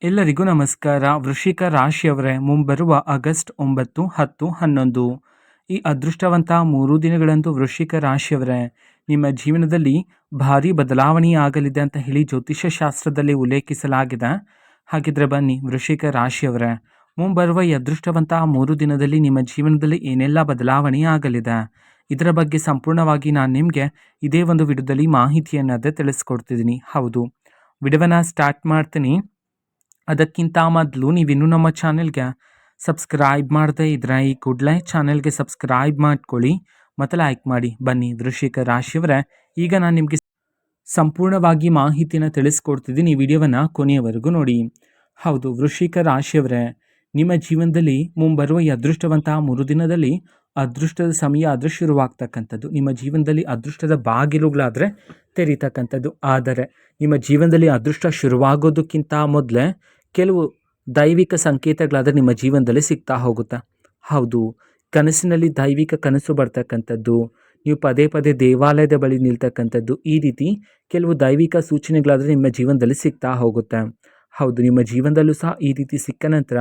ಎಲ್ಲರಿಗೂ ನಮಸ್ಕಾರ. ವೃಶ್ಚಿಕ ರಾಶಿಯವರೇ, ಮುಂಬರುವ ಆಗಸ್ಟ್ 9, 10, 11 ಈ ಅದೃಷ್ಟವಂತ 3 ದಿನಗಳಂದು ವೃಶ್ಚಿಕ ರಾಶಿಯವರೇ, ನಿಮ್ಮ ಜೀವನದಲ್ಲಿ ಭಾರಿ ಬದಲಾವಣೆಯಾಗಲಿದೆ ಅಂತ ಹೇಳಿ ಜ್ಯೋತಿಷ್ಯ ಶಾಸ್ತ್ರದಲ್ಲಿ ಉಲ್ಲೇಖಿಸಲಾಗಿದೆ. ಹಾಗಿದ್ರೆ ಬನ್ನಿ ವೃಶ್ಚಿಕ ರಾಶಿಯವರೇ, ಮುಂಬರುವ ಈ ಅದೃಷ್ಟವಂತ 3 ದಿನದಲ್ಲಿ ನಿಮ್ಮ ಜೀವನದಲ್ಲಿ ಏನೆಲ್ಲ ಬದಲಾವಣೆ ಆಗಲಿದೆ, ಇದರ ಬಗ್ಗೆ ಸಂಪೂರ್ಣವಾಗಿ ನಾನು ನಿಮಗೆ ಇದೇ ಒಂದು ವಿಡಿಯೋದಲ್ಲಿ ಮಾಹಿತಿಯನ್ನದೇ ತಿಳಿಸ್ಕೊಡ್ತಿದ್ದೀನಿ. ಹೌದು, ವಿಡಿಯೋವನ್ನು ಸ್ಟಾರ್ಟ್ ಮಾಡ್ತೀನಿ. ಅದಕ್ಕಿಂತ ಮೊದಲು ನೀವಿನ್ನೂ ನಮ್ಮ ಚಾನೆಲ್ಗೆ ಸಬ್ಸ್ಕ್ರೈಬ್ ಮಾಡದೇ ಇದ್ರೆ ಈ ಕೂಡಲೇ ಚಾನೆಲ್ಗೆ ಸಬ್ಸ್ಕ್ರೈಬ್ ಮಾಡ್ಕೊಳ್ಳಿ ಮತ್ತು ಲೈಕ್ ಮಾಡಿ. ಬನ್ನಿ ವೃಶ್ಚಿಕ ರಾಶಿಯವರೇ, ಈಗ ನಾನು ನಿಮಗೆ ಸಂಪೂರ್ಣವಾಗಿ ಮಾಹಿತಿನ ತಿಳಿಸ್ಕೊಡ್ತಿದ್ದೀನಿ. ಈ ವಿಡಿಯೋವನ್ನು ಕೊನೆಯವರೆಗೂ ನೋಡಿ. ಹೌದು, ವೃಶ್ಚಿಕ ರಾಶಿಯವರೇ, ನಿಮ್ಮ ಜೀವನದಲ್ಲಿ ಮುಂಬರುವ ಈ ಅದೃಷ್ಟವಂತ 3 ದಿನದಲ್ಲಿ ಅದೃಷ್ಟದ ಸಮಯ ಆದರೆ ಶುರುವಾಗ್ತಕ್ಕಂಥದ್ದು. ನಿಮ್ಮ ಜೀವನದಲ್ಲಿ ಅದೃಷ್ಟದ ಬಾಗಿಲುಗಳಾದರೆ ತೆರೀತಕ್ಕಂಥದ್ದು. ಆದರೆ ನಿಮ್ಮ ಜೀವನದಲ್ಲಿ ಅದೃಷ್ಟ ಶುರುವಾಗೋದಕ್ಕಿಂತ ಮೊದಲೇ ಕೆಲವು ದೈವಿಕ ಸಂಕೇತಗಳಾದರೆ ನಿಮ್ಮ ಜೀವನದಲ್ಲಿ ಸಿಗ್ತಾ ಹೋಗುತ್ತೆ. ಹೌದು, ಕನಸಿನಲ್ಲಿ ದೈವಿಕ ಕನಸು ಬರ್ತಕ್ಕಂಥದ್ದು, ನೀವು ಪದೇ ಪದೇ ದೇವಾಲಯದ ಬಳಿ ನಿಲ್ತಕ್ಕಂಥದ್ದು, ಈ ರೀತಿ ಕೆಲವು ದೈವಿಕ ಸೂಚನೆಗಳಾದರೆ ನಿಮ್ಮ ಜೀವನದಲ್ಲಿ ಸಿಗ್ತಾ ಹೋಗುತ್ತೆ. ಹೌದು, ನಿಮ್ಮ ಜೀವನದಲ್ಲೂ ಸಹ ಈ ರೀತಿ ಸಿಕ್ಕ ನಂತರ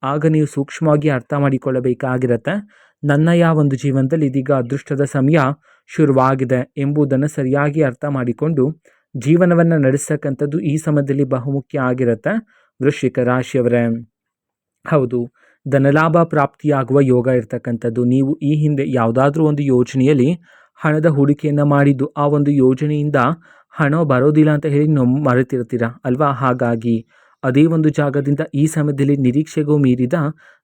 ಆಗ ನೀವು ಸೂಕ್ಷ್ಮವಾಗಿ ಅರ್ಥ ಮಾಡಿಕೊಳ್ಳಬೇಕಾಗಿರುತ್ತೆ. ನನ್ನ ಒಂದು ಜೀವನದಲ್ಲಿ ಇದೀಗ ಅದೃಷ್ಟದ ಸಮಯ ಶುರುವಾಗಿದೆ ಎಂಬುದನ್ನು ಸರಿಯಾಗಿ ಅರ್ಥ ಮಾಡಿಕೊಂಡು ಜೀವನವನ್ನು ನಡೆಸ್ತಕ್ಕಂಥದ್ದು ಈ ಸಮಯದಲ್ಲಿ ಬಹುಮುಖ್ಯ ಆಗಿರುತ್ತೆ. ವೃಶ್ಚಿಕ ರಾಶಿಯವರೇ, ಹೌದು, ಧನಲಾಭ ಪ್ರಾಪ್ತಿಯಾಗುವ ಯೋಗ ಇರ್ತಕ್ಕಂಥದ್ದು. ನೀವು ಈ ಹಿಂದೆ ಯಾವುದಾದ್ರೂ ಒಂದು ಯೋಜನೆಯಲ್ಲಿ ಹಣದ ಹೂಡಿಕೆಯನ್ನು ಮಾಡಿದ್ದು ಆ ಒಂದು ಯೋಜನೆಯಿಂದ ಹಣ ಬರೋದಿಲ್ಲ ಅಂತ ಹೇಳಿ ಮರೆತಿರ್ತೀರ ಅಲ್ವಾ? ಹಾಗಾಗಿ ಅದೇ ಒಂದು ಜಾಗದಿಂದ ಈ ಸಮಯದಲ್ಲಿ ನಿರೀಕ್ಷೆಗೂ ಮೀರಿದ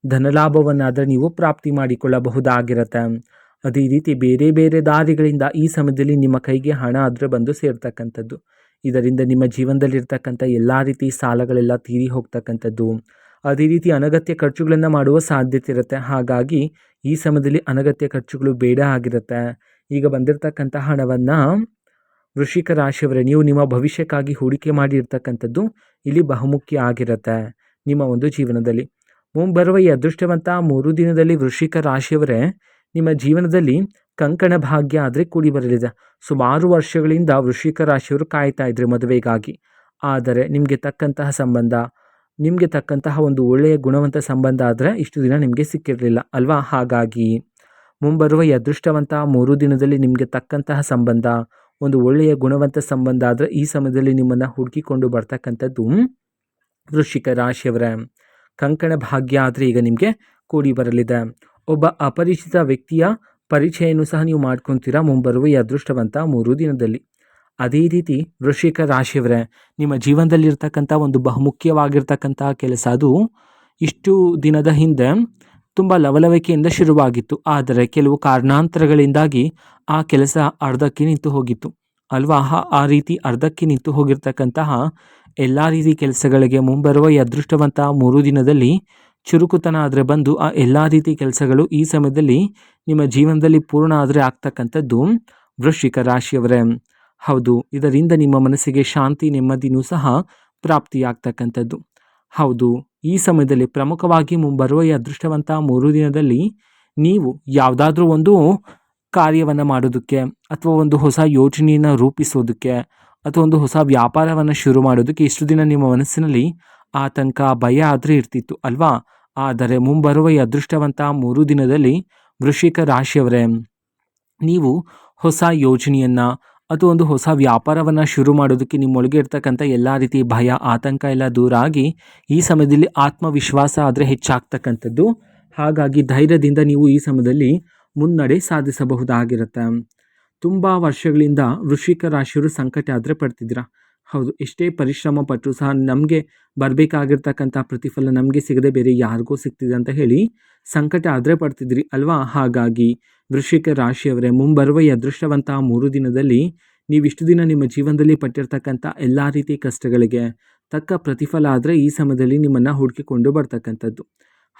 ಧನಲಾಭವನ್ನಾದರೆ ನೀವು ಪ್ರಾಪ್ತಿ ಮಾಡಿಕೊಳ್ಳಬಹುದಾಗಿರುತ್ತೆ. ಅದೇ ರೀತಿ ಬೇರೆ ಬೇರೆ ದಾರಿಗಳಿಂದ ಈ ಸಮಯದಲ್ಲಿ ನಿಮ್ಮ ಕೈಗೆ ಹಣ ಆದರೆ ಬಂದು ಸೇರ್ತಕ್ಕಂಥದ್ದು. ಇದರಿಂದ ನಿಮ್ಮ ಜೀವನದಲ್ಲಿರ್ತಕ್ಕಂಥ ಎಲ್ಲ ರೀತಿ ಸಾಲಗಳೆಲ್ಲ ತೀರಿ ಹೋಗ್ತಕ್ಕಂಥದ್ದು. ಅದೇ ರೀತಿ ಅನಗತ್ಯ ಖರ್ಚುಗಳನ್ನು ಮಾಡುವ ಸಾಧ್ಯತೆ ಇರುತ್ತೆ. ಹಾಗಾಗಿ ಈ ಸಮಯದಲ್ಲಿ ಅನಗತ್ಯ ಖರ್ಚುಗಳು ಬೇಡ ಆಗಿರುತ್ತೆ. ಈಗ ಬಂದಿರತಕ್ಕಂಥ ಹಣವನ್ನು ವೃಶ್ಚಿಕ ರಾಶಿಯವರೇ, ನೀವು ನಿಮ್ಮ ಭವಿಷ್ಯಕ್ಕಾಗಿ ಹೂಡಿಕೆ ಮಾಡಿರ್ತಕ್ಕಂಥದ್ದು ಇಲ್ಲಿ ಬಹುಮುಖ್ಯ ಆಗಿರುತ್ತೆ. ನಿಮ್ಮ ಒಂದು ಜೀವನದಲ್ಲಿ ಮುಂಬರುವ ಈ ಅದೃಷ್ಟವಂತ 3 ದಿನದಲ್ಲಿ ವೃಶ್ಚಿಕ ರಾಶಿಯವರೇ, ನಿಮ್ಮ ಜೀವನದಲ್ಲಿ ಕಂಕಣ ಭಾಗ್ಯ ಆದರೆ ಕೂಡಿ ಬರಲಿದೆ. ಸುಮಾರು ವರ್ಷಗಳಿಂದ ವೃಶ್ಚಿಕ ರಾಶಿಯವರು ಕಾಯ್ತಾ ಇದ್ರೆ ಮದುವೆಗಾಗಿ. ಆದರೆ ನಿಮಗೆ ತಕ್ಕಂತಹ ಸಂಬಂಧ, ನಿಮಗೆ ತಕ್ಕಂತಹ ಒಂದು ಒಳ್ಳೆಯ ಗುಣವಂತ ಸಂಬಂಧ ಆದರೆ ಇಷ್ಟು ದಿನ ನಿಮಗೆ ಸಿಕ್ಕಿರಲಿಲ್ಲ ಅಲ್ವಾ? ಹಾಗಾಗಿ ಮುಂಬರುವ ಈ ಅದೃಷ್ಟವಂತ 3 ದಿನದಲ್ಲಿ ನಿಮಗೆ ತಕ್ಕಂತಹ ಸಂಬಂಧ, ಒಂದು ಒಳ್ಳೆಯ ಗುಣವಂತ ಸಂಬಂಧ ಆದರೆ ಈ ಸಮಯದಲ್ಲಿ ನಿಮ್ಮನ್ನು ಹುಡುಕಿಕೊಂಡು ಬರ್ತಕ್ಕಂಥದ್ದು ವೃಶ್ಚಿಕ ರಾಶಿಯವರೇ. ಕಂಕಣ ಭಾಗ್ಯ ಆದರೆ ಈಗ ನಿಮಗೆ ಕೂಡಿ ಬರಲಿದೆ. ಒಬ್ಬ ಅಪರಿಚಿತ ವ್ಯಕ್ತಿಯ ಪರಿಚಯನೂ ಸಹ ನೀವು ಮಾಡ್ಕೊತೀರಾ ಮುಂಬರುವ ಈ ಅದೃಷ್ಟವಂತ 3 ದಿನದಲ್ಲಿ. ಅದೇ ರೀತಿ ವೃಶ್ಚಿಕ ರಾಶಿಯವರೇ, ನಿಮ್ಮ ಜೀವನದಲ್ಲಿರ್ತಕ್ಕಂಥ ಒಂದು ಬಹುಮುಖ್ಯವಾಗಿರ್ತಕ್ಕಂಥ ಕೆಲಸ, ಅದು ಇಷ್ಟು ದಿನದ ಹಿಂದೆ ತುಂಬ ಲವಲವಿಕೆಯಿಂದ ಶುರುವಾಗಿತ್ತು. ಆದರೆ ಕೆಲವು ಕಾರಣಾಂತರಗಳಿಂದಾಗಿ ಆ ಕೆಲಸ ಅರ್ಧಕ್ಕೆ ನಿಂತು ಹೋಗಿತ್ತು ಅಲ್ವಾ? ಆ ರೀತಿ ಅರ್ಧಕ್ಕೆ ನಿಂತು ಹೋಗಿರ್ತಕ್ಕಂತಹ ಎಲ್ಲ ರೀತಿ ಕೆಲಸಗಳಿಗೆ ಮುಂಬರುವ ಈ ಅದೃಷ್ಟವಂತ 3 ದಿನದಲ್ಲಿ ಚುರುಕುತನ ಆದರೆ ಬಂದು ಆ ಎಲ್ಲ ರೀತಿ ಕೆಲಸಗಳು ಈ ಸಮಯದಲ್ಲಿ ನಿಮ್ಮ ಜೀವನದಲ್ಲಿ ಪೂರ್ಣ ಆದರೆ ಆಗ್ತಕ್ಕಂಥದ್ದು ವೃಶ್ಚಿಕ ರಾಶಿಯವರೇ. ಹೌದು, ಇದರಿಂದ ನಿಮ್ಮ ಮನಸ್ಸಿಗೆ ಶಾಂತಿ ನೆಮ್ಮದಿನೂ ಸಹ ಪ್ರಾಪ್ತಿಯಾಗ್ತಕ್ಕಂಥದ್ದು. ಹೌದು, ಈ ಸಮಯದಲ್ಲಿ ಪ್ರಮುಖವಾಗಿ ಮುಂಬರುವ ಈ ಅದೃಷ್ಟವಂತ 3 ದಿನದಲ್ಲಿ ನೀವು ಯಾವುದಾದ್ರೂ ಒಂದು ಕಾರ್ಯವನ್ನು ಮಾಡೋದಕ್ಕೆ, ಅಥವಾ ಒಂದು ಹೊಸ ಯೋಜನೆಯನ್ನು ರೂಪಿಸೋದಕ್ಕೆ, ಅಥವಾ ಒಂದು ಹೊಸ ವ್ಯಾಪಾರವನ್ನು ಶುರು ಮಾಡೋದಕ್ಕೆ ಇಷ್ಟು ದಿನ ನಿಮ್ಮ ಮನಸ್ಸಿನಲ್ಲಿ ಆತಂಕ ಭಯ ಆದರೆ ಇರ್ತಿತ್ತು ಅಲ್ವಾ? ಆದರೆ ಮುಂಬರುವ ಈ ಅದೃಷ್ಟವಂತ 3 ದಿನದಲ್ಲಿ ವೃಶ್ಚಿಕ ರಾಶಿಯವರೇ, ನೀವು ಹೊಸ ಯೋಜನೆಯನ್ನು ಅಥವಾ ಒಂದು ಹೊಸ ವ್ಯಾಪಾರವನ್ನು ಶುರು ಮಾಡೋದಕ್ಕೆ ನಿಮ್ಮೊಳಗೆ ಇರ್ತಕ್ಕಂಥ ಎಲ್ಲ ರೀತಿ ಭಯ ಆತಂಕ ಎಲ್ಲ ದೂರ ಆಗಿ ಈ ಸಮಯದಲ್ಲಿ ಆತ್ಮವಿಶ್ವಾಸ ಆದರೆ ಹೆಚ್ಚಾಗ್ತಕ್ಕಂಥದ್ದು. ಹಾಗಾಗಿ ಧೈರ್ಯದಿಂದ ನೀವು ಈ ಸಮಯದಲ್ಲಿ ಮುನ್ನಡೆ ಸಾಧಿಸಬಹುದಾಗಿರುತ್ತೆ. ತುಂಬ ವರ್ಷಗಳಿಂದ ವೃಶ್ಚಿಕ ರಾಶಿಯವರು ಸಂಕಟ ಆದರೆ ಪಡ್ತಿದ್ದೀರಾ. ಹೌದು, ಎಷ್ಟೇ ಪರಿಶ್ರಮ ಪಟ್ಟರು ಸಹ ನಮಗೆ ಬರಬೇಕಾಗಿರ್ತಕ್ಕಂಥ ಪ್ರತಿಫಲ ನಮಗೆ ಸಿಗದೆ ಬೇರೆ ಯಾರಿಗೂ ಸಿಗ್ತಿದೆ ಅಂತ ಹೇಳಿ ಸಂಕಟ ಆದರೆ ಪಡ್ತಿದ್ರಿ ಅಲ್ವಾ? ಹಾಗಾಗಿ ವೃಶ್ಚಿಕ ರಾಶಿಯವರೇ, ಮುಂಬರುವ ಈ ಅದೃಷ್ಟವಂತ 3 ದಿನದಲ್ಲಿ ನೀವಿಷ್ಟು ದಿನ ನಿಮ್ಮ ಜೀವನದಲ್ಲಿ ಪಟ್ಟಿರ್ತಕ್ಕಂಥ ಎಲ್ಲ ರೀತಿ ಕಷ್ಟಗಳಿಗೆ ತಕ್ಕ ಪ್ರತಿಫಲ ಆದರೆ ಈ ಸಮಯದಲ್ಲಿ ನಿಮ್ಮನ್ನು ಹುಡುಕಿಕೊಂಡು ಬರ್ತಕ್ಕಂಥದ್ದು.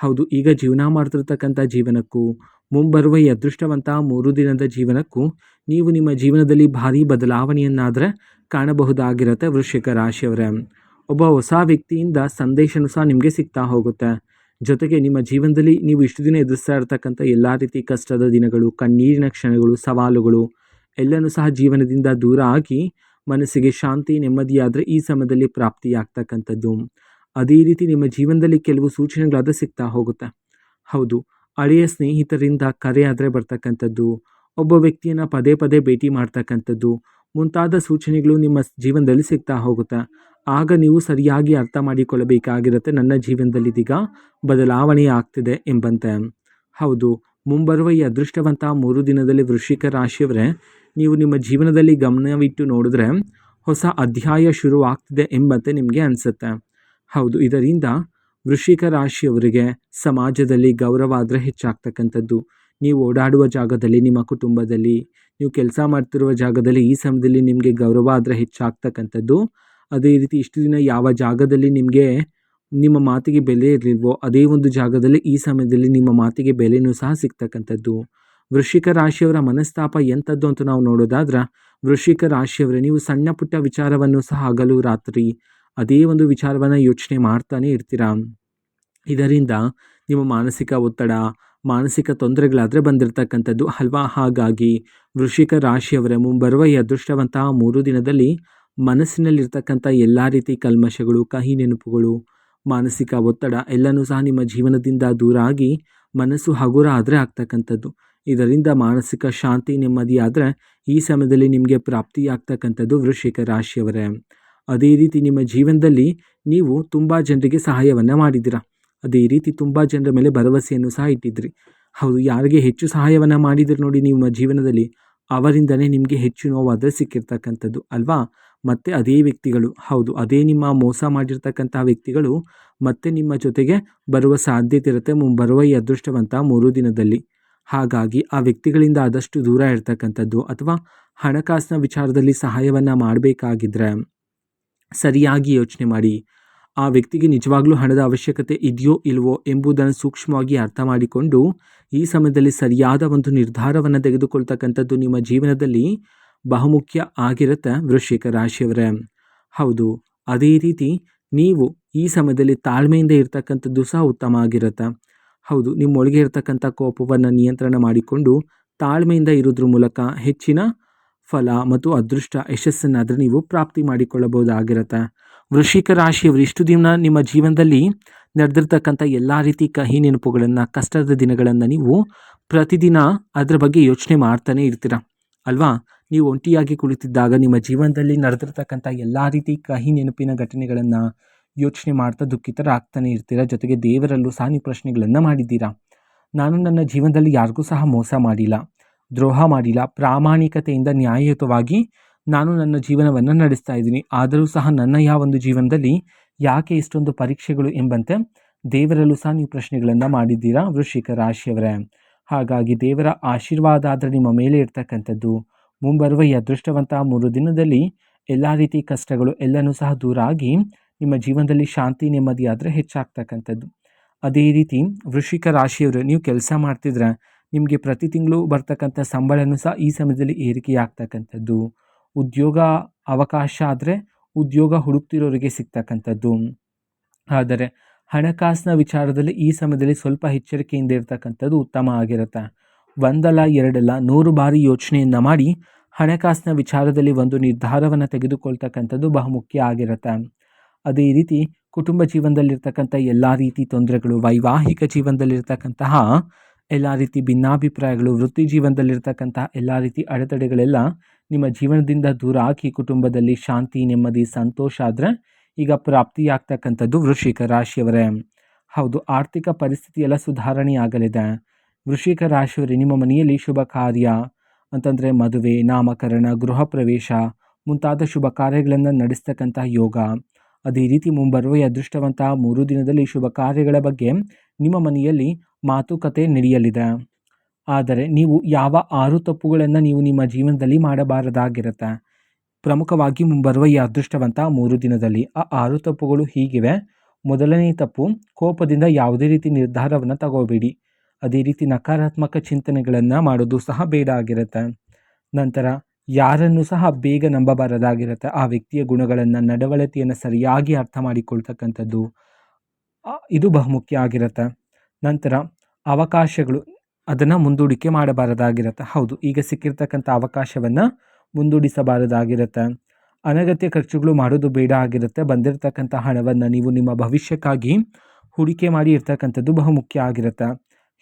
ಹೌದು, ಈಗ ಜೀವನ ಮಾಡ್ತಿರ್ತಕ್ಕಂಥ ಜೀವನಕ್ಕೂ ಮುಂಬರುವ ಈ ಅದೃಷ್ಟವಂತ 3 ದಿನದ ಜೀವನಕ್ಕೂ ನೀವು ನಿಮ್ಮ ಜೀವನದಲ್ಲಿ ಭಾರಿ ಬದಲಾವಣೆಯನ್ನಾದರೆ ಕಾಣಬಹುದಾಗಿರುತ್ತೆ ವೃಶ್ಚಿಕ ರಾಶಿಯವರೇ. ಒಬ್ಬ ಹೊಸ ವ್ಯಕ್ತಿಯಿಂದ ಸಂದೇಶನೂ ಸಹ ನಿಮಗೆ ಸಿಗ್ತಾ ಹೋಗುತ್ತೆ. ಜೊತೆಗೆ ನಿಮ್ಮ ಜೀವನದಲ್ಲಿ ನೀವು ಇಷ್ಟು ದಿನ ಎದುರಿಸ್ತಾ ಇರ್ತಕ್ಕಂಥ ಎಲ್ಲ ರೀತಿ ಕಷ್ಟದ ದಿನಗಳು, ಕಣ್ಣೀರಿನ ಕ್ಷಣಗಳು, ಸವಾಲುಗಳು ಎಲ್ಲನೂ ಸಹ ಜೀವನದಿಂದ ದೂರ ಆಗಿ ಮನಸ್ಸಿಗೆ ಶಾಂತಿ ನೆಮ್ಮದಿಯಾದರೆ ಈ ಸಮಯದಲ್ಲಿ ಪ್ರಾಪ್ತಿಯಾಗ್ತಕ್ಕಂಥದ್ದು. ಅದೇ ರೀತಿ ನಿಮ್ಮ ಜೀವನದಲ್ಲಿ ಕೆಲವು ಸೂಚನೆಗಳಾದರೆ ಸಿಗ್ತಾ ಹೋಗುತ್ತೆ. ಹೌದು, ಹಳೆಯ ಸ್ನೇಹಿತರಿಂದ ಕರೆ ಆದರೆ ಬರ್ತಕ್ಕಂಥದ್ದು, ಒಬ್ಬ ವ್ಯಕ್ತಿಯನ್ನು ಪದೇ ಪದೇ ಭೇಟಿ ಮಾಡ್ತಕ್ಕಂಥದ್ದು ಮುಂತಾದ ಸೂಚನೆಗಳು ನಿಮ್ಮ ಜೀವನದಲ್ಲಿ ಸಿಗ್ತಾ ಹೋಗುತ್ತೆ. ಆಗ ನೀವು ಸರಿಯಾಗಿ ಅರ್ಥ ಮಾಡಿಕೊಳ್ಳಬೇಕಾಗಿರುತ್ತೆ, ನನ್ನ ಜೀವನದಲ್ಲಿ ಇದೀಗ ಬದಲಾವಣೆ ಆಗ್ತಿದೆ ಎಂಬಂತೆ. ಹೌದು, ಮುಂಬರುವ ಈ ಅದೃಷ್ಟವಂತ 3 ದಿನದಲ್ಲಿ ವೃಶ್ಚಿಕ ರಾಶಿಯವರೇ, ನೀವು ನಿಮ್ಮ ಜೀವನದಲ್ಲಿ ಗಮನವಿಟ್ಟು ನೋಡಿದ್ರೆ ಹೊಸ ಅಧ್ಯಾಯ ಶುರುವಾಗ್ತಿದೆ ಎಂಬಂತೆ ನಿಮಗೆ ಅನಿಸುತ್ತೆ. ಹೌದು, ಇದರಿಂದ ವೃಶ್ಚಿಕ ರಾಶಿಯವರಿಗೆ ಸಮಾಜದಲ್ಲಿ ಗೌರವ ಆದರೆ ಹೆಚ್ಚಾಗ್ತಕ್ಕಂಥದ್ದು. ನೀವು ಓಡಾಡುವ ಜಾಗದಲ್ಲಿ, ನಿಮ್ಮ ಕುಟುಂಬದಲ್ಲಿ, ನೀವು ಕೆಲಸ ಮಾಡ್ತಿರುವ ಜಾಗದಲ್ಲಿ ಈ ಸಮಯದಲ್ಲಿ ನಿಮಗೆ ಗೌರವ ಆದರೆ ಹೆಚ್ಚಾಗ್ತಕ್ಕಂಥದ್ದು. ಅದೇ ರೀತಿ ಇಷ್ಟು ದಿನ ಯಾವ ಜಾಗದಲ್ಲಿ ನಿಮಗೆ ನಿಮ್ಮ ಮಾತಿಗೆ ಬೆಲೆ ಇರಲಿಲ್ವೋ ಅದೇ ಒಂದು ಜಾಗದಲ್ಲಿ ಈ ಸಮಯದಲ್ಲಿ ನಿಮ್ಮ ಮಾತಿಗೆ ಬೆಲೆಯೂ ಸಹ ಸಿಗ್ತಕ್ಕಂಥದ್ದು. ವೃಶ್ಚಿಕ ರಾಶಿಯವರ ಮನಸ್ತಾಪ ಎಂಥದ್ದು ಅಂತ ನಾವು ನೋಡೋದಾದ್ರೆ, ವೃಶ್ಚಿಕ ರಾಶಿಯವರೇ, ನೀವು ಸಣ್ಣ ಪುಟ್ಟ ವಿಚಾರವನ್ನು ಸಹ ಹಗಲು ರಾತ್ರಿ ಅದೇ ಒಂದು ವಿಚಾರವನ್ನು ಯೋಚನೆ ಮಾಡ್ತಾನೆ ಇರ್ತೀರಾ. ಇದರಿಂದ ನಿಮ್ಮ ಮಾನಸಿಕ ಒತ್ತಡ, ಮಾನಸಿಕ ತೊಂದರೆಗಳಾದರೆ ಬಂದಿರತಕ್ಕಂಥದ್ದು ಅಲ್ವಾ. ಹಾಗಾಗಿ ವೃಶ್ಚಿಕ ರಾಶಿಯವರೇ, ಮುಂಬರುವ ಈ ಅದೃಷ್ಟವಂತ 3 ದಿನದಲ್ಲಿ ಮನಸ್ಸಿನಲ್ಲಿರ್ತಕ್ಕಂಥ ಎಲ್ಲ ರೀತಿ ಕಲ್ಮಶಗಳು, ಕಹಿ ನೆನಪುಗಳು, ಮಾನಸಿಕ ಒತ್ತಡ ಎಲ್ಲನೂ ಸಹ ನಿಮ್ಮ ಜೀವನದಿಂದ ದೂರ ಆಗಿ ಮನಸ್ಸು ಹಗುರ ಆದರೆ ಆಗ್ತಕ್ಕಂಥದ್ದು. ಇದರಿಂದ ಮಾನಸಿಕ ಶಾಂತಿ, ನೆಮ್ಮದಿ ಆದರೆ ಈ ಸಮಯದಲ್ಲಿ ನಿಮಗೆ ಪ್ರಾಪ್ತಿಯಾಗ್ತಕ್ಕಂಥದ್ದು ವೃಶ್ಚಿಕ ರಾಶಿಯವರೇ. ಅದೇ ರೀತಿ ನಿಮ್ಮ ಜೀವನದಲ್ಲಿ ನೀವು ತುಂಬ ಜನರಿಗೆ ಸಹಾಯವನ್ನು ಮಾಡಿದ್ದೀರಾ. ಅದೇ ರೀತಿ ತುಂಬ ಜನರ ಮೇಲೆ ಭರವಸೆಯನ್ನು ಸಹ ಇಟ್ಟಿದ್ರಿ. ಹೌದು, ಯಾರಿಗೆ ಹೆಚ್ಚು ಸಹಾಯವನ್ನು ಮಾಡಿದಿರಿ ನೋಡಿ ನಿಮ್ಮ ಜೀವನದಲ್ಲಿ, ಅವರಿಂದನೇ ನಿಮಗೆ ಹೆಚ್ಚು ನೋವಾದರೆ ಸಿಕ್ಕಿರ್ತಕ್ಕಂಥದ್ದು ಅಲ್ವಾ. ಮತ್ತು ಅದೇ ವ್ಯಕ್ತಿಗಳು, ಹೌದು, ಅದೇ ನಿಮ್ಮ ಮೋಸ ಮಾಡಿರ್ತಕ್ಕಂಥ ವ್ಯಕ್ತಿಗಳು ಮತ್ತೆ ನಿಮ್ಮ ಜೊತೆಗೆ ಬರುವ ಸಾಧ್ಯತೆ ಇರುತ್ತೆ ಮುಂಬರುವ ಈ ಅದೃಷ್ಟವಂತ 3 ದಿನದಲ್ಲಿ. ಹಾಗಾಗಿ ಆ ವ್ಯಕ್ತಿಗಳಿಂದ ಆದಷ್ಟು ದೂರ ಇರ್ತಕ್ಕಂಥದ್ದು, ಅಥವಾ ಹಣಕಾಸಿನ ವಿಚಾರದಲ್ಲಿ ಸಹಾಯವನ್ನು ಮಾಡಬೇಕಾಗಿದ್ರೆ ಸರಿಯಾಗಿ ಯೋಚನೆ ಮಾಡಿ. ಆ ವ್ಯಕ್ತಿಗೆ ನಿಜವಾಗ್ಲೂ ಹಣದ ಅವಶ್ಯಕತೆ ಇದೆಯೋ ಇಲ್ವೋ ಎಂಬುದನ್ನು ಸೂಕ್ಷ್ಮವಾಗಿ ಅರ್ಥ ಮಾಡಿಕೊಂಡು ಈ ಸಮಯದಲ್ಲಿ ಸರಿಯಾದ ಒಂದು ನಿರ್ಧಾರವನ್ನು ತೆಗೆದುಕೊಳ್ತಕ್ಕಂಥದ್ದು ನಿಮ್ಮ ಜೀವನದಲ್ಲಿ ಬಹುಮುಖ್ಯ ಆಗಿರುತ್ತೆ ವೃಶ್ಚಿಕ ರಾಶಿಯವರೇ. ಹೌದು, ಅದೇ ರೀತಿ ನೀವು ಈ ಸಮಯದಲ್ಲಿ ತಾಳ್ಮೆಯಿಂದ ಇರ್ತಕ್ಕಂಥದ್ದು ಸಹ ಉತ್ತಮ ಆಗಿರುತ್ತೆ. ಹೌದು, ನಿಮ್ಮೊಳಗೆ ಇರತಕ್ಕಂಥ ಕೋಪವನ್ನು ನಿಯಂತ್ರಣ ಮಾಡಿಕೊಂಡು ತಾಳ್ಮೆಯಿಂದ ಇರೋದ್ರ ಮೂಲಕ ಹೆಚ್ಚಿನ ಫಲ ಮತ್ತು ಅದೃಷ್ಟ, ಯಶಸ್ಸನ್ನಾದರೆ ನೀವು ಪ್ರಾಪ್ತಿ ಮಾಡಿಕೊಳ್ಳಬಹುದಾಗಿರುತ್ತೆ. ವೃಶ್ಚಿಕ ರಾಶಿಯವರು, ಇಷ್ಟು ದಿನ ನಿಮ್ಮ ಜೀವನದಲ್ಲಿ ನಡೆದಿರ್ತಕ್ಕಂಥ ಎಲ್ಲ ರೀತಿ ಕಹಿ ನೆನಪುಗಳನ್ನು, ಕಷ್ಟದ ದಿನಗಳನ್ನು ನೀವು ಪ್ರತಿದಿನ ಅದರ ಬಗ್ಗೆ ಯೋಚನೆ ಮಾಡ್ತಾನೆ ಇರ್ತೀರ ಅಲ್ವಾ. ನೀವು ಒಂಟಿಯಾಗಿ ಕುಳಿತಿದ್ದಾಗ ನಿಮ್ಮ ಜೀವನದಲ್ಲಿ ನಡೆದಿರ್ತಕ್ಕಂಥ ಎಲ್ಲ ರೀತಿ ಕಹಿ ನೆನಪಿನ ಘಟನೆಗಳನ್ನು ಯೋಚನೆ ಮಾಡ್ತಾ ದುಃಖಿತರಾಗ್ತಾನೆ ಇರ್ತೀರ. ಜೊತೆಗೆ ದೇವರಲ್ಲೂ ಸಹ ನೀವು ಪ್ರಶ್ನೆಗಳನ್ನು ಮಾಡಿದ್ದೀರಾ. ನಾನು ನನ್ನ ಜೀವನದಲ್ಲಿ ಯಾರಿಗೂ ಸಹ ಮೋಸ ಮಾಡಿಲ್ಲ, ದ್ರೋಹ ಮಾಡಿಲ್ಲ, ಪ್ರಾಮಾಣಿಕತೆಯಿಂದ ನ್ಯಾಯಯುತವಾಗಿ ನಾನು ನನ್ನ ಜೀವನವನ್ನು ನಡೆಸ್ತಾ ಇದ್ದೀನಿ. ಆದರೂ ಸಹ ನನ್ನ ಒಂದು ಜೀವನದಲ್ಲಿ ಯಾಕೆ ಇಷ್ಟೊಂದು ಪರೀಕ್ಷೆಗಳು ಎಂಬಂತೆ ದೇವರಲ್ಲೂ ಸಹ ನೀವು ಪ್ರಶ್ನೆಗಳನ್ನು ಮಾಡಿದ್ದೀರಾ ವೃಶ್ಚಿಕ ರಾಶಿಯವರೇ. ಹಾಗಾಗಿ ದೇವರ ಆಶೀರ್ವಾದ ಆದರೆ ನಿಮ್ಮ ಮೇಲೆ ಇರ್ತಕ್ಕಂಥದ್ದು. ಮುಂಬರುವ ಈ ಅದೃಷ್ಟವಂತ 3 ದಿನದಲ್ಲಿ ಎಲ್ಲ ರೀತಿ ಕಷ್ಟಗಳು ಎಲ್ಲನೂ ಸಹ ದೂರ ಆಗಿ ನಿಮ್ಮ ಜೀವನದಲ್ಲಿ ಶಾಂತಿ, ನೆಮ್ಮದಿ ಆದರೆ ಹೆಚ್ಚಾಗ್ತಕ್ಕಂಥದ್ದು. ಅದೇ ರೀತಿ ವೃಶ್ಚಿಕ ರಾಶಿಯವರು, ನೀವು ಕೆಲಸ ಮಾಡ್ತಿದ್ರೆ ನಿಮಗೆ ಪ್ರತಿ ತಿಂಗಳು ಬರ್ತಕ್ಕಂಥ ಸಂಬಳನೂ ಸಹ ಈ ಸಮಯದಲ್ಲಿ ಏರಿಕೆಯಾಗ್ತಕ್ಕಂಥದ್ದು. ಉದ್ಯೋಗ ಅವಕಾಶ ಆದರೆ ಉದ್ಯೋಗ ಹುಡುಕ್ತಿರೋರಿಗೆ ಸಿಗ್ತಕ್ಕಂಥದ್ದು. ಆದರೆ ಹಣಕಾಸಿನ ವಿಚಾರದಲ್ಲಿ ಈ ಸಮಯದಲ್ಲಿ ಸ್ವಲ್ಪ ಎಚ್ಚರಿಕೆಯಿಂದ ಇರ್ತಕ್ಕಂಥದ್ದು ಉತ್ತಮ ಆಗಿರುತ್ತೆ. ಒಂದಲ್ಲ ಎರಡಲ್ಲ 100 ಬಾರಿ ಯೋಚನೆಯನ್ನು ಮಾಡಿ ಹಣಕಾಸಿನ ವಿಚಾರದಲ್ಲಿ ಒಂದು ನಿರ್ಧಾರವನ್ನು ತೆಗೆದುಕೊಳ್ತಕ್ಕಂಥದ್ದು ಬಹುಮುಖ್ಯ ಆಗಿರುತ್ತೆ. ಅದೇ ರೀತಿ ಕುಟುಂಬ ಜೀವನದಲ್ಲಿರ್ತಕ್ಕಂಥ ಎಲ್ಲ ರೀತಿ ತೊಂದರೆಗಳು, ವೈವಾಹಿಕ ಜೀವನದಲ್ಲಿರ್ತಕ್ಕಂತಹ ಎಲ್ಲ ರೀತಿ ಭಿನ್ನಾಭಿಪ್ರಾಯಗಳು, ವೃತ್ತಿ ಜೀವನದಲ್ಲಿರ್ತಕ್ಕಂಥ ಎಲ್ಲ ರೀತಿ ಅಡೆತಡೆಗಳೆಲ್ಲ ನಿಮ್ಮ ಜೀವನದಿಂದ ದೂರ ಆಗಿ ಕುಟುಂಬದಲ್ಲಿ ಶಾಂತಿ, ನೆಮ್ಮದಿ, ಸಂತೋಷ ಆದರೆ ಈಗ ಪ್ರಾಪ್ತಿಯಾಗ್ತಕ್ಕಂಥದ್ದು ವೃಶ್ಚಿಕ ರಾಶಿಯವರೇ. ಹೌದು, ಆರ್ಥಿಕ ಪರಿಸ್ಥಿತಿ ಎಲ್ಲ ಸುಧಾರಣೆ ಆಗಲಿದೆ. ವೃಶ್ಚಿಕ ರಾಶಿಯವರೇ, ನಿಮ್ಮ ಮನೆಯಲ್ಲಿ ಶುಭ ಕಾರ್ಯ ಅಂತಂದರೆ ಮದುವೆ, ನಾಮಕರಣ, ಗೃಹ ಪ್ರವೇಶ ಮುಂತಾದ ಶುಭ ಕಾರ್ಯಗಳನ್ನು ನಡೆಸ್ತಕ್ಕಂಥ ಯೋಗ. ಅದೇ ರೀತಿ ಮುಂಬರುವ ಅದೃಷ್ಟವಂತ 3 ದಿನದಲ್ಲಿ ಶುಭ ಕಾರ್ಯಗಳ ಬಗ್ಗೆ ನಿಮ್ಮ ಮನೆಯಲ್ಲಿ ಮಾತುಕತೆ ನಡೆಯಲಿದೆ. ಆದರೆ ನೀವು ಯಾವ 6 ತಪ್ಪುಗಳನ್ನು ನೀವು ನಿಮ್ಮ ಜೀವನದಲ್ಲಿ ಮಾಡಬಾರದಾಗಿರುತ್ತೆ. ಪ್ರಮುಖವಾಗಿ ಮುಂಬರುವ ಈ ಅದೃಷ್ಟವಂತ 3 ದಿನದಲ್ಲಿ ಆ 6 ತಪ್ಪುಗಳು ಹೀಗಿವೆ. ಮೊದಲನೇ ತಪ್ಪು, ಕೋಪದಿಂದ ಯಾವುದೇ ರೀತಿ ನಿರ್ಧಾರವನ್ನು ತಗೋಬೇಡಿ. ಅದೇ ರೀತಿ ನಕಾರಾತ್ಮಕ ಚಿಂತನೆಗಳನ್ನು ಮಾಡೋದು ಸಹ ಬೇಡ ಆಗಿರುತ್ತೆ. ನಂತರ ಯಾರನ್ನು ಸಹ ಬೇಗ ನಂಬಬಾರದಾಗಿರುತ್ತೆ. ಆ ವ್ಯಕ್ತಿಯ ಗುಣಗಳನ್ನು, ನಡವಳಿಕೆಯನ್ನು ಸರಿಯಾಗಿ ಅರ್ಥ ಮಾಡಿಕೊಳ್ತಕ್ಕಂಥದ್ದು ಇದು ಬಹುಮುಖ್ಯ ಆಗಿರುತ್ತೆ. ನಂತರ ಅವಕಾಶಗಳು, ಅದನ್ನು ಮುಂದೂಡಿಕೆ ಮಾಡಬಾರದಾಗಿರುತ್ತೆ. ಹೌದು, ಈಗ ಸಿಕ್ಕಿರ್ತಕ್ಕಂಥ ಅವಕಾಶವನ್ನು ಮುಂದೂಡಿಸಬಾರದಾಗಿರುತ್ತೆ. ಅನಗತ್ಯ ಖರ್ಚುಗಳು ಮಾಡೋದು ಬೇಡ ಆಗಿರುತ್ತೆ. ಬಂದಿರತಕ್ಕಂಥ ಹಣವನ್ನು ನೀವು ನಿಮ್ಮ ಭವಿಷ್ಯಕ್ಕಾಗಿ ಹೂಡಿಕೆ ಮಾಡಿ ಇರ್ತಕ್ಕಂಥದ್ದು ಬಹುಮುಖ್ಯ ಆಗಿರುತ್ತೆ.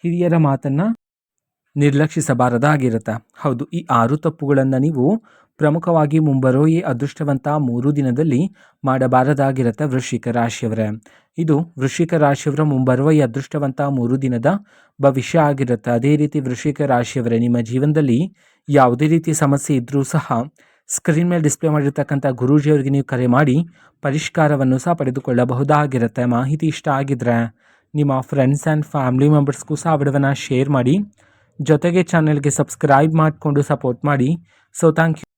ಹಿರಿಯರ ಮಾತನ್ನು ನಿರ್ಲಕ್ಷಿಸಬಾರದಾಗಿರುತ್ತೆ. ಹೌದು, ಈ 6 ತಪ್ಪುಗಳನ್ನು ನೀವು ಪ್ರಮುಖವಾಗಿ ಮುಂಬರುವ ಈ ಅದೃಷ್ಟವಂತ 3 ದಿನದಲ್ಲಿ ಮಾಡಬಾರದಾಗಿರುತ್ತೆ ವೃಶ್ಚಿಕ ರಾಶಿಯವರೇ. ಇದು ವೃಶ್ಚಿಕ ರಾಶಿಯವರ ಮುಂಬರುವ ಈ ಅದೃಷ್ಟವಂತ 3 ದಿನದ ಭವಿಷ್ಯ ಆಗಿರುತ್ತೆ. ಅದೇ ರೀತಿ ವೃಶ್ಚಿಕ ರಾಶಿಯವರೇ, ನಿಮ್ಮ ಜೀವನದಲ್ಲಿ ಯಾವುದೇ ರೀತಿ ಸಮಸ್ಯೆ ಇದ್ದರೂ ಸಹ ಸ್ಕ್ರೀನ್ ಮೇಲೆ ಡಿಸ್ಪ್ಲೇ ಮಾಡಿರ್ತಕ್ಕಂಥ ಗುರೂಜಿಯವರಿಗೆ ನೀವು ಕರೆ ಮಾಡಿ ಪರಿಷ್ಕಾರವನ್ನು ಸಹ ಪಡೆದುಕೊಳ್ಳಬಹುದಾಗಿರುತ್ತೆ. ಮಾಹಿತಿ ಇಷ್ಟ ಆಗಿದ್ರೆ ನಿಮ್ಮ ಫ್ರೆಂಡ್ಸ್ ಆ್ಯಂಡ್ ಫ್ಯಾಮಿಲಿ ಮೆಂಬರ್ಸ್ಗೂ ಸಹ ವಿಡಿಯೋವನ್ನು ಶೇರ್ ಮಾಡಿ. ಜೊತೆಗೆ ಚಾನೆಲ್ಗೆ ಸಬ್ಸ್ಕ್ರೈಬ್ ಮಾಡಿಕೊಂಡು ಸಪೋರ್ಟ್ ಮಾಡಿ. So thank you.